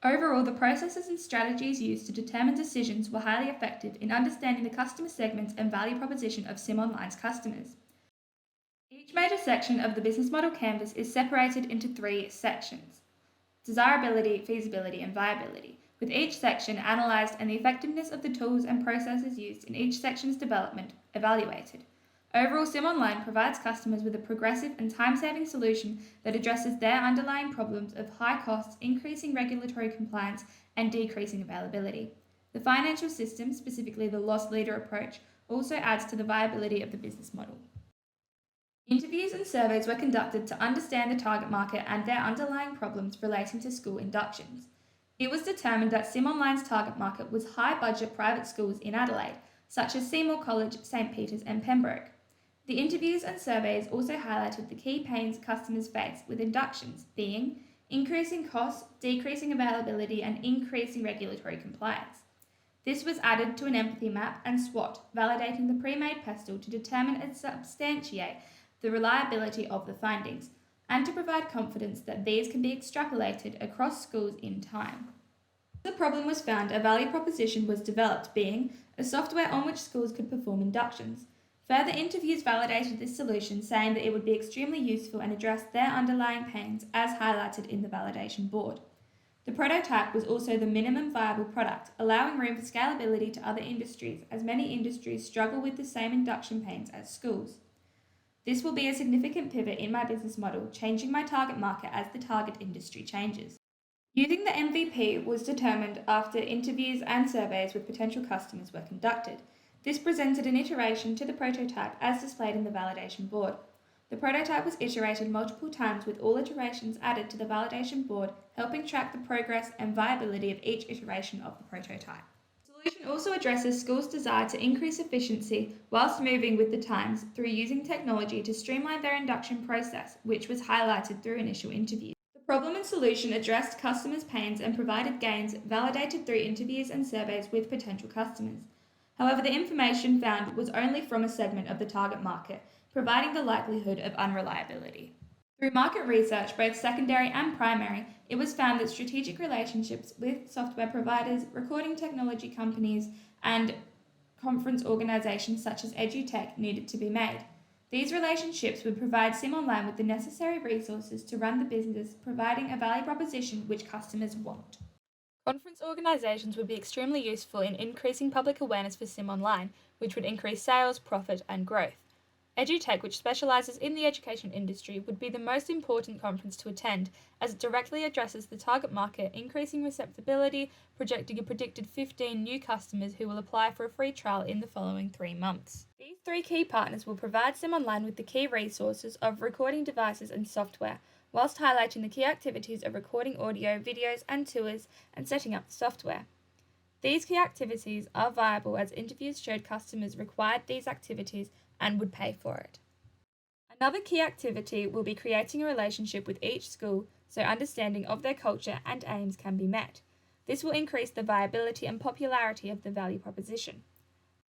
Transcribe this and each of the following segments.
Overall, the processes and strategies used to determine decisions were highly effective in understanding the customer segments and value proposition of SimOnline's customers. Each major section of the business model canvas is separated into three sections: desirability, feasibility, and viability, with each section analysed and the effectiveness of the tools and processes used in each section's development evaluated. Overall, SimOnline provides customers with a progressive and time-saving solution that addresses their underlying problems of high costs, increasing regulatory compliance, and decreasing availability. The financial system, specifically the loss leader approach, also adds to the viability of the business model. Interviews and surveys were conducted to understand the target market and their underlying problems relating to school inductions. It was determined that SimOnline's target market was high-budget private schools in Adelaide, such as Seymour College, St Peter's and Pembroke. The interviews and surveys also highlighted the key pains customers face with inductions, being increasing costs, decreasing availability, and increasing regulatory compliance. This was added to an empathy map and SWOT, validating the pre-made pestle to determine and substantiate the reliability of the findings, and to provide confidence that these can be extrapolated across schools in time. The problem was found, a value proposition was developed, being a software on which schools could perform inductions. Further interviews validated this solution, saying that it would be extremely useful and address their underlying pains as highlighted in the validation board. The prototype was also the minimum viable product, allowing room for scalability to other industries, as many industries struggle with the same induction pains as schools. This will be a significant pivot in my business model, changing my target market as the target industry changes. Using the MVP was determined after interviews and surveys with potential customers were conducted. This presented an iteration to the prototype as displayed in the validation board. The prototype was iterated multiple times with all iterations added to the validation board, helping track the progress and viability of each iteration of the prototype. The solution also addresses schools' desire to increase efficiency whilst moving with the times through using technology to streamline their induction process, which was highlighted through initial interviews. The problem and solution addressed customers' pains and provided gains validated through interviews and surveys with potential customers. However, the information found was only from a segment of the target market, providing the likelihood of unreliability. Through market research, both secondary and primary, it was found that strategic relationships with software providers, recording technology companies, and conference organisations such as EduTech needed to be made. These relationships would provide SimOnline with the necessary resources to run the business, providing a value proposition which customers want. Conference organisations would be extremely useful in increasing public awareness for SimOnline, which would increase sales, profit, and growth. EduTech, which specialises in the education industry, would be the most important conference to attend, as it directly addresses the target market, increasing receptibility, projecting a predicted 15 new customers who will apply for a free trial in the following 3 months. These three key partners will provide SimOnline with the key resources of recording devices and software, whilst highlighting the key activities of recording audio, videos and tours and setting up the software. These key activities are viable as interviews showed customers required these activities and would pay for it. Another key activity will be creating a relationship with each school so understanding of their culture and aims can be met. This will increase the viability and popularity of the value proposition.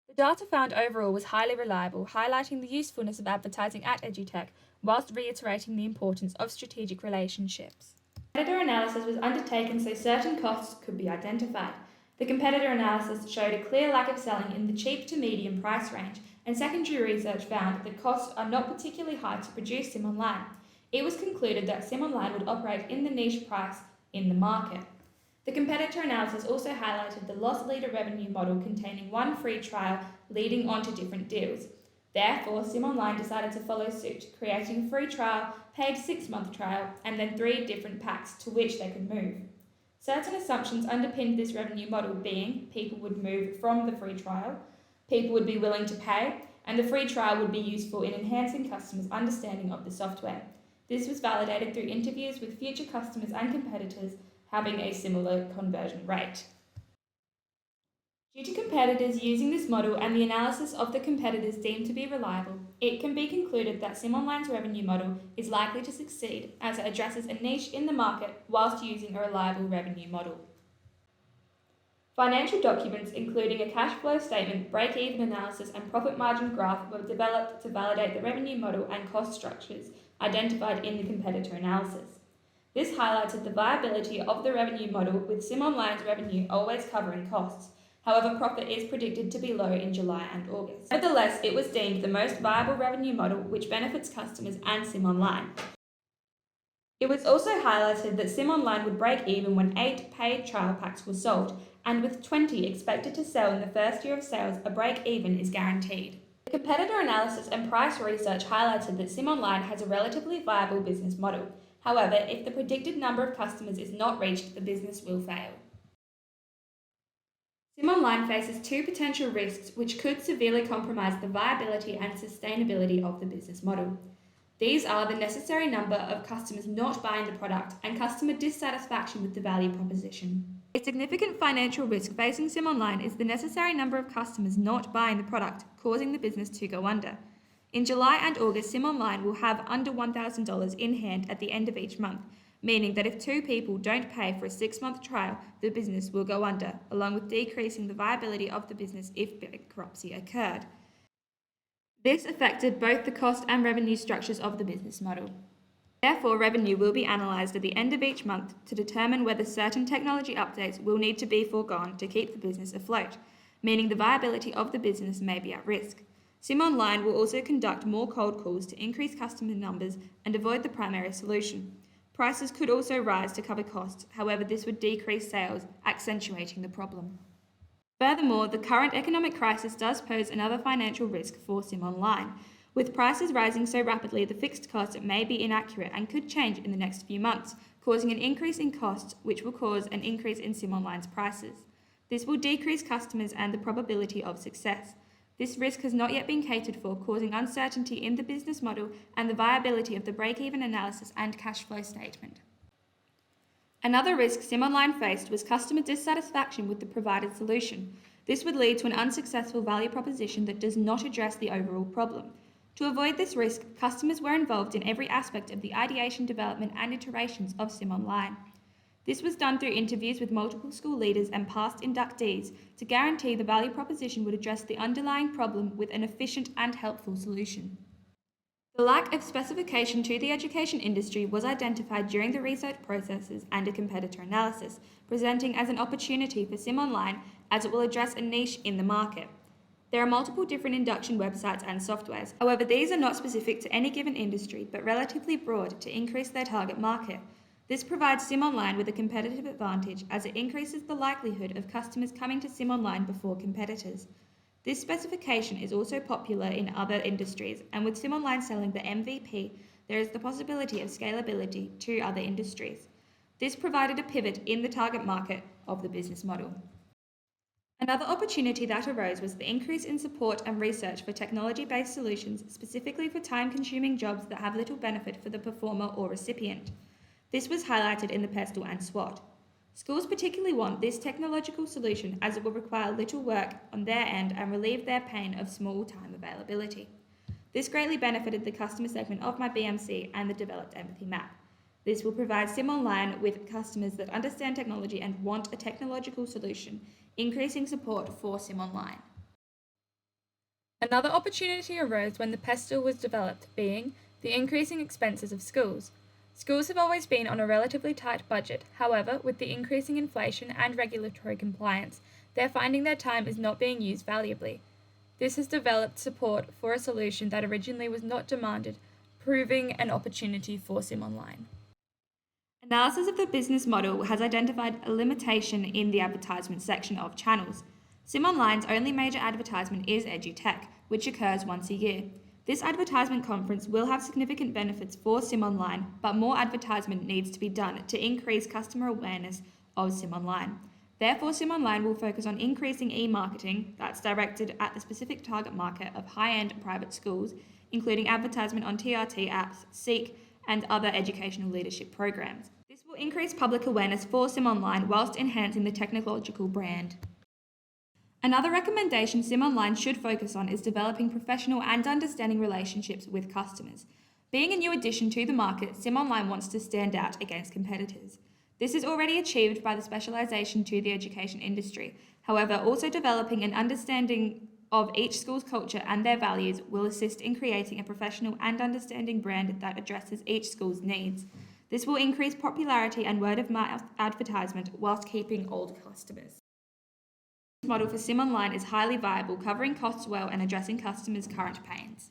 The data found overall was highly reliable, highlighting the usefulness of advertising at EduTech, whilst reiterating the importance of strategic relationships. Competitor analysis was undertaken so certain costs could be identified. The competitor analysis showed a clear lack of selling in the cheap to medium price range, and secondary research found that costs are not particularly high to produce SimOnline. It was concluded that SimOnline would operate in the niche price in the market. The competitor analysis also highlighted the loss leader revenue model containing one free trial leading on to different deals. Therefore, SimOnline decided to follow suit, creating a free trial, paid 6-month trial, and then 3 different packs to which they could move. Certain assumptions underpinned this revenue model, being people would move from the free trial, people would be willing to pay, and the free trial would be useful in enhancing customers' understanding of the software. This was validated through interviews with future customers and competitors having a similar conversion rate. Due to competitors using this model and the analysis of the competitors deemed to be reliable, it can be concluded that SimOnline's revenue model is likely to succeed as it addresses a niche in the market whilst using a reliable revenue model. Financial documents, including a cash flow statement, break-even analysis and profit margin graph, were developed to validate the revenue model and cost structures identified in the competitor analysis. This highlighted the viability of the revenue model, with SimOnline's revenue always covering costs. However, profit is predicted to be low in July and August. Nevertheless, it was deemed the most viable revenue model, which benefits customers and SimOnline. It was also highlighted that SimOnline would break even when 8 paid trial packs were sold, and with 20 expected to sell in the first year of sales, a break even is guaranteed. The competitor analysis and price research highlighted that SimOnline has a relatively viable business model. However, if the predicted number of customers is not reached, the business will fail. SimOnline faces two potential risks which could severely compromise the viability and sustainability of the business model. These are the necessary number of customers not buying the product and customer dissatisfaction with the value proposition. A significant financial risk facing SimOnline is the necessary number of customers not buying the product, causing the business to go under. In July and August, SimOnline will have under $1,000 in hand at the end of each month, meaning that if 2 people don't pay for a 6-month trial, the business will go under, along with decreasing the viability of the business if bankruptcy occurred. This affected both the cost and revenue structures of the business model. Therefore, revenue will be analysed at the end of each month to determine whether certain technology updates will need to be foregone to keep the business afloat, meaning the viability of the business may be at risk. SimOnline will also conduct more cold calls to increase customer numbers and avoid the primary solution. Prices could also rise to cover costs, however, this would decrease sales, accentuating the problem. Furthermore, the current economic crisis does pose another financial risk for SimOnline. With prices rising so rapidly, the fixed cost may be inaccurate and could change in the next few months, causing an increase in costs, which will cause an increase in SimOnline's prices. This will decrease customers and the probability of success. This risk has not yet been catered for, causing uncertainty in the business model and the viability of the break-even analysis and cash flow statement. Another risk SimOnline faced was customer dissatisfaction with the provided solution. This would lead to an unsuccessful value proposition that does not address the overall problem. To avoid this risk, customers were involved in every aspect of the ideation, development, and iterations of SimOnline. This was done through interviews with multiple school leaders and past inductees to guarantee the value proposition would address the underlying problem with an efficient and helpful solution. The lack of specification to the education industry was identified during the research processes and a competitor analysis, presenting as an opportunity for SimOnline as it will address a niche in the market. There are multiple different induction websites and softwares. However, these are not specific to any given industry, but relatively broad to increase their target market. This provides SimOnline with a competitive advantage as it increases the likelihood of customers coming to SimOnline before competitors. This specification is also popular in other industries, and with SimOnline selling the MVP, there is the possibility of scalability to other industries. This provided a pivot in the target market of the business model. Another opportunity that arose was the increase in support and research for technology-based solutions, specifically for time-consuming jobs that have little benefit for the performer or recipient. This was highlighted in the PESTEL and SWOT. Schools particularly want this technological solution as it will require little work on their end and relieve their pain of small time availability. This greatly benefited the customer segment of my BMC and the developed empathy map. This will provide SimOnline with customers that understand technology and want a technological solution, increasing support for SimOnline. Another opportunity arose when the PESTEL was developed, being the increasing expenses of schools. Schools have always been on a relatively tight budget. However, with the increasing inflation and regulatory compliance, they're finding their time is not being used valuably. This has developed support for a solution that originally was not demanded, proving an opportunity for SimOnline. Analysis of the business model has identified a limitation in the advertisement section of channels. SimOnline's only major advertisement is EduTech, which occurs once a year. This advertisement conference will have significant benefits for SimOnline, but more advertisement needs to be done to increase customer awareness of SimOnline. Therefore, SimOnline will focus on increasing e-marketing that's directed at the specific target market of high-end private schools, including advertisement on TRT apps, Seek, and other educational leadership programs. This will increase public awareness for SimOnline whilst enhancing the technological brand. Another recommendation SimOnline should focus on is developing professional and understanding relationships with customers. Being a new addition to the market, SimOnline wants to stand out against competitors. This is already achieved by the specialisation to the education industry. However, also developing an understanding of each school's culture and their values will assist in creating a professional and understanding brand that addresses each school's needs. This will increase popularity and word of mouth advertisement whilst keeping older customers. This model for Sim Online is highly viable, covering costs well and addressing customers' current pains.